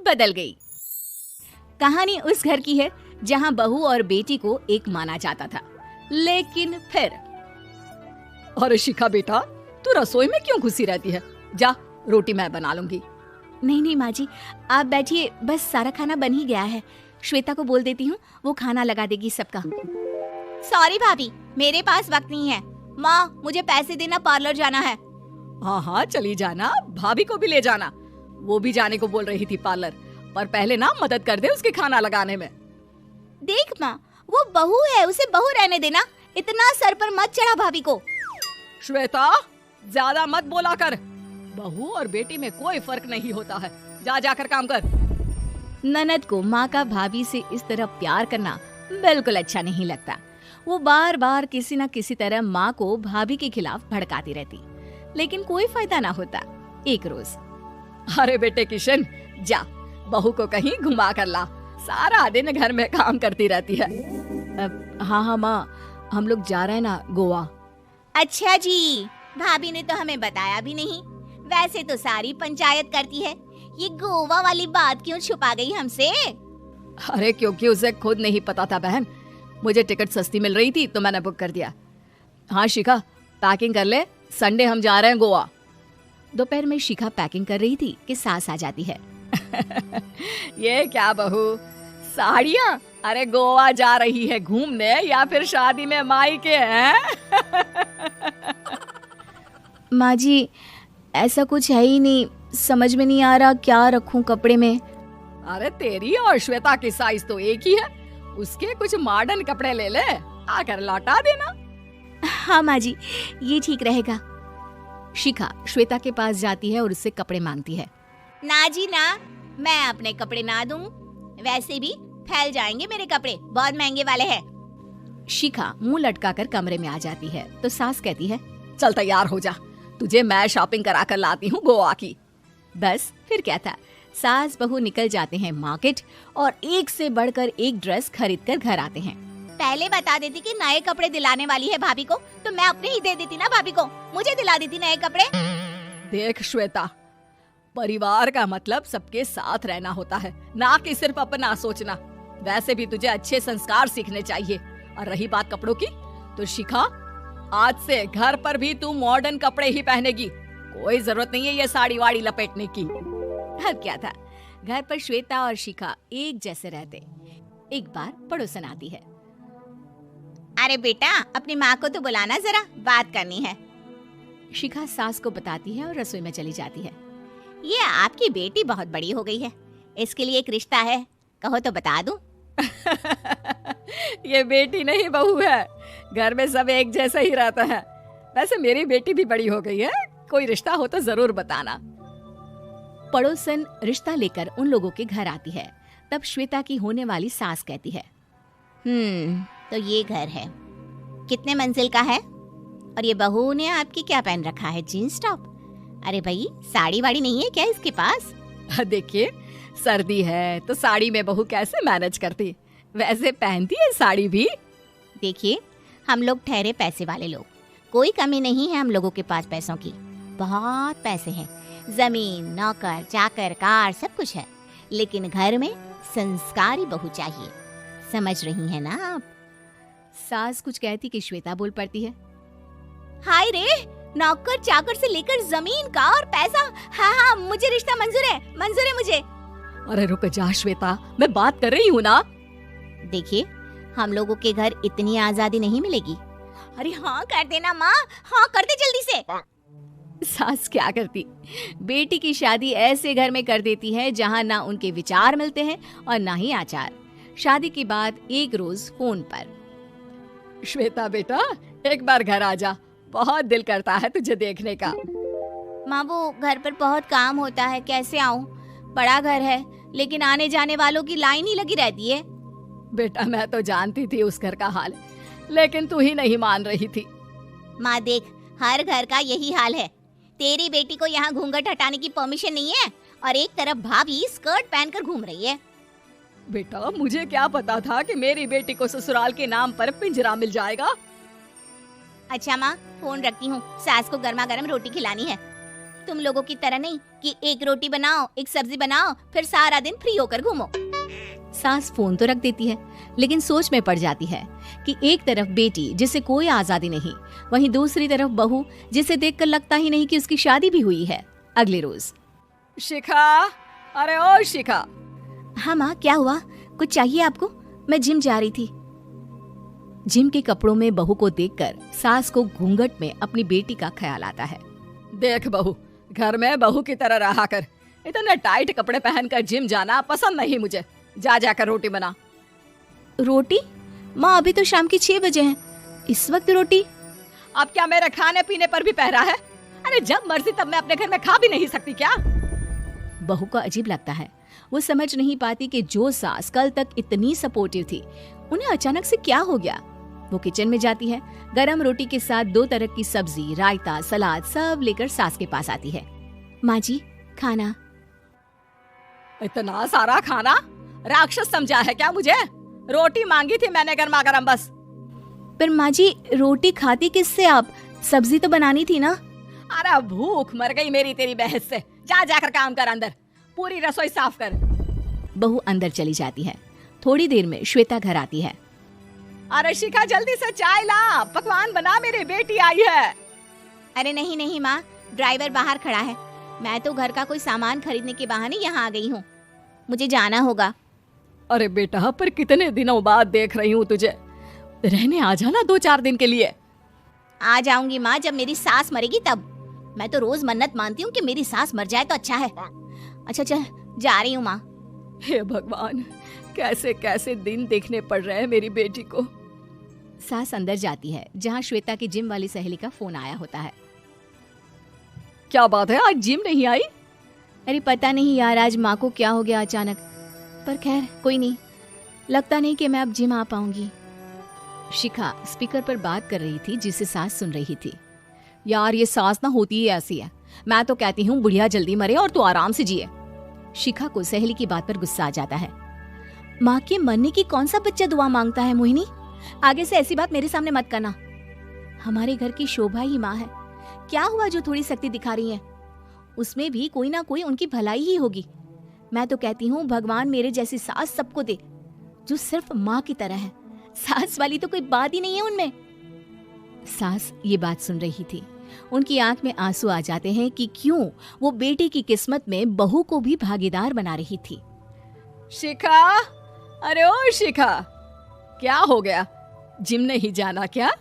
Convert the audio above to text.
बदल गई। कहानी उस घर की है जहां बहू और बेटी को एक माना जाता था, लेकिन फिर अरे शिखा बेटा, तू रसोई में क्यों घुसी रहती है? जा, रोटी मैं बना लूंगी। नहीं माँ जी, आप बैठिए, बस सारा खाना बन ही गया है। श्वेता को बोल देती हूँ, वो खाना लगा देगी सबका। सॉरी भाभी, मेरे पास वक्त नहीं है। माँ, मुझे पैसे देना, पार्लर जाना है। हाँ हाँ चली जाना, भाभी को भी ले जाना। वो भी जाने को बोल रही थी पार्लर, पर पहले ना मदद कर दे उसके खाना लगाने में। देख माँ, वो बहू है, उसे बहू रहने देना, इतना सर पर मत चढ़ा भाभी को। श्वेता, ज्यादा मत बोला कर। बहू और बेटी में कोई फर्क नहीं होता है। जा जाकर काम कर। ननद को माँ का भाभी से इस तरह प्यार करना बिल्कुल अच्छा नहीं लगता। वो बार बार किसी न किसी तरह माँ को भाभी के खिलाफ भड़काती रहती, लेकिन कोई फायदा ना होता। एक रोज, अरे बेटे किशन, जा बहू को कहीं घुमा कर ला, सारा दिन घर में काम करती रहती है। हाँ माँ, हम लोग जा रहे हैं ना गोवा। अच्छा जी, भाभी ने तो हमें बताया भी नहीं। वैसे तो सारी पंचायत करती है, ये गोवा वाली बात क्यों छुपा गई हमसे? अरे क्योंकि उसे खुद नहीं पता था बहन। मुझे टिकट सस्ती मिल रही थी तो मैंने बुक कर दिया। हाँ शिखा, पैकिंग कर ले, संडे हम जा रहे हैं गोवा। दोपहर में शिखा पैकिंग कर रही थी कि सास आ जाती है। ये क्या बहू, साड़ियाँ? अरे गोवा जा रही है घूमने या फिर शादी में मायके हैं? माँ जी, ऐसा कुछ है ही नहीं, समझ में नहीं आ रहा क्या रखूं कपड़े में। अरे तेरी और श्वेता की साइज तो एक ही है, उसके कुछ मॉडर्न कपड़े ले ले, आकर लौटा देना। हाँ माँ जी, ये ठीक रहेगा। शिखा श्वेता के पास जाती है और उससे कपड़े मांगती है। ना जी ना, मैं अपने कपड़े ना दूं, वैसे भी फैल जाएंगे मेरे कपड़े, बहुत महंगे वाले हैं। शिखा मुंह लटकाकर कमरे में आ जाती है तो सास कहती है, चल तैयार हो जा, तुझे मैं शॉपिंग करा कर लाती हूँ गोवा की। बस फिर क्या था, सास बहू निकल जाते हैं मार्केट और एक से बढ़कर एक ड्रेस खरीद कर घर आते हैं। पहले बता देती कि नए कपड़े दिलाने वाली है भाभी को, तो मैं अपने ही दे देती ना भाभी को, मुझे दिला देती नए कपड़े। देख श्वेता, परिवार का मतलब सबके साथ रहना होता है, ना कि सिर्फ अपना सोचना। वैसे भी तुझे अच्छे संस्कार सीखने चाहिए। और रही बात कपड़ों की, तो शिखा, आज से घर पर भी तू मॉडर्न कपड़े ही पहनेगी। कोई जरूरत नहीं है ये साड़ी वाड़ी लपेटने की। अब क्या था, घर पर श्वेता और शिखा एक जैसे रहते। एक बार पड़ोसन आती है। अरे बेटा, अपनी माँ को तो बुलाना, जरा बात करनी है। शिखा सास को बताती है और रसोई में चली जाती है। ये आपकी बेटी बहुत बड़ी हो गई है, इसके लिए एक रिश्ता है, कहो तो बता दूं। ये बेटी नहीं बहू है, घर में सब एक जैसा ही रहता है। वैसे मेरी बेटी भी बड़ी हो गई है, कोई रिश्ता हो तो जरूर बताना। पड़ोसन रिश्ता लेकर उन लोगों के घर आती है। तब श्वेता की होने वाली सास कहती है, तो ये घर है, कितने मंजिल का है? और ये बहू ने आपकी क्या पहन रखा है, जीन्स टॉप? अरे भाई, साड़ी वाड़ी नहीं है क्या इसके पास? देखिए, सर्दी है तो साड़ी में बहू कैसे मैनेज करती, वैसे पहनती है साड़ी भी। देखिए, हम लोग ठहरे पैसे वाले लोग, कोई कमी नहीं है हम लोगों के पास पैसों की, बहुत पैसे हैं, जमीन, नौकर चाकर, कार, सब कुछ है, लेकिन घर में संस्कारी बहू चाहिए, समझ रही हैं ना आप? सास कुछ कहती कि श्वेता बोल पड़ती है, हाय रे, नौकर चाकर से लेकर जमीन, कार, पैसा, हाँ, मुझे रिश्ता मंजूर है मुझे। अरे रुक जा श्वेता, मैं बात कर रही हूँ ना। देखिए, हम लोगों के घर इतनी आजादी नहीं मिलेगी। अरे हाँ कर देना माँ, हाँ कर दे जल्दी से। सास क्या करती, बेटी की शादी ऐसे घर में कर देती है जहाँ ना उनके विचार मिलते हैं और ना ही आचार। शादी के बाद एक रोज फोन पर, श्वेता बेटा, एक बार घर आ जा, बहुत दिल करता है तुझे देखने का। माँ, वो घर पर बहुत काम होता है, कैसे आऊँ? बड़ा घर है, लेकिन आने जाने वालों की लाइन ही लगी रहती है। बेटा, मैं तो जानती थी उस घर का हाल, लेकिन तू ही नहीं मान रही थी। माँ देख, हर घर का यही हाल है। तेरी बेटी को यहाँ घूंघट हटाने की परमिशन नहीं है और एक तरफ भाभी स्कर्ट पहनकर घूम रही है। बेटा, मुझे क्या पता था कि मेरी बेटी को ससुराल के नाम पर पिंजरा मिल जाएगा। अच्छा माँ, फोन रखती हूँ, सास को गर्मा गर्म रोटी खिलानी है। तुम लोगों की तरह नहीं कि एक रोटी बनाओ, एक सब्जी बनाओ, फिर सारा दिन फ्री होकर घूमो। सास फोन तो रख देती है, लेकिन सोच में पड़ जाती है कि एक तरफ बेटी जिसे कोई आजादी नहीं, वहीं दूसरी तरफ बहू जिसे देखकर लगता ही नहीं कि उसकी शादी भी हुई है। अगले रोज, शिखा, अरे ओ शिखा। हाँ माँ, क्या हुआ? कुछ चाहिए आपको? मैं जिम जा रही थी। जिम के कपड़ों में बहू को देखकर सास को घूंघट में अपनी बेटी का ख्याल आता है। देख बहू, घर में बहू की तरह रहा कर। इतने टाइट कपड़े पहनकर जिम जाना पसंद नहीं मुझे। जा जाकर रोटी बना। रोटी? माँ, अभी तो शाम के 6 बजे हैं, इस वक्त रोटी? अब क्या मेरे खाने पीने पर भी पहरा है? अरे जब मर्जी तब मैं अपने घर में खा भी नहीं सकती क्या? बहू को अजीब लगता है। वो समझ नहीं पाती कि जो सास कल तक इतनी सपोर्टिव थी, उन्हें अचानक से क्या हो गया। वो किचन में जाती है, गरम रोटी के साथ 2 तरह की सब्जी, रायता, सलाद सब लेकर सास के पास आती है। माँ जी, खाना। इतना सारा खाना? राक्षस समझा है क्या मुझे? रोटी मांगी थी मैंने गर्मा गर्म बस। पर माँ जी, रोटी खाती किससे आप? सब्जी तो बनानी थी ना। अरे भूख मर गई मेरी तेरी बहस से। जा जाकर काम कर, अंदर पूरी रसोई साफ कर। बहू अंदर चली जाती है। थोड़ी देर में श्वेता घर आती है। अरे शिखा, जल्दी से चाय ला, पकवान बना, मेरी बेटी आई है। अरे नहीं नहीं माँ, ड्राइवर बाहर खड़ा है। मैं तो घर का कोई सामान खरीदने के बहाने यहाँ आ गई हूँ, मुझे जाना होगा। अरे बेटा, पर कितने दिनों बाद देख रही हूँ तुझे, रहने आ जाना 2-4 दिन के लिए। आ जाऊंगी माँ, जब मेरी सास मरेगी तब। मैं तो रोज मन्नत मानती हूँ कि मेरी सास मर जाए तो अच्छा है। अच्छा चल, जा रही हूँ माँ। हे भगवान, कैसे कैसे दिन देखने पड़ रहे हैं मेरी बेटी को। सास अंदर जाती है, जहाँ श्वेता की जिम वाली सहेली का फोन आया होता है। क्या बात है, आज जिम नहीं आई? अरे पता नहीं यार, आज माँ को क्या हो गया अचानक। पर खैर कोई नहीं, लगता नहीं कि मैं अब जिम आ पाऊंगी। शिखा स्पीकर पर बात कर रही थी, जिसे सास सुन रही थी। यार ये सास ना होती ही ऐसी है। मैं तो कहती हूँ बुढ़िया जल्दी मरे और तू आराम से जिए। शिखा को सहेली की बात पर गुस्सा आ जाता है। माँ के मरने की कौन सा बच्चा दुआ मांगता है मोहिनी? आगे से ऐसी बात मेरे सामने मत करना। हमारे घर की शोभा ही माँ है। क्या हुआ जो थोड़ी शक्ति दिखा रही है? उसमें भी कोई ना कोई उनकी भलाई ही होगी। मैं तो कहती हूँ भगवान मेरे जैसी सास सबको दे, जो सिर्फ माँ की तरह है। सास वाली तो कोई बात ही नहीं है उनमें। सास ये बात सुन रही थी। उनकी आंख में आंसू आ जाते हैं कि क्यों वो बेटी की किस्मत में बहू को भी भागीदार बना रही थी। शिखा, अरे ओ शिखा, क्या हो गया? जिम नहीं जाना क्या?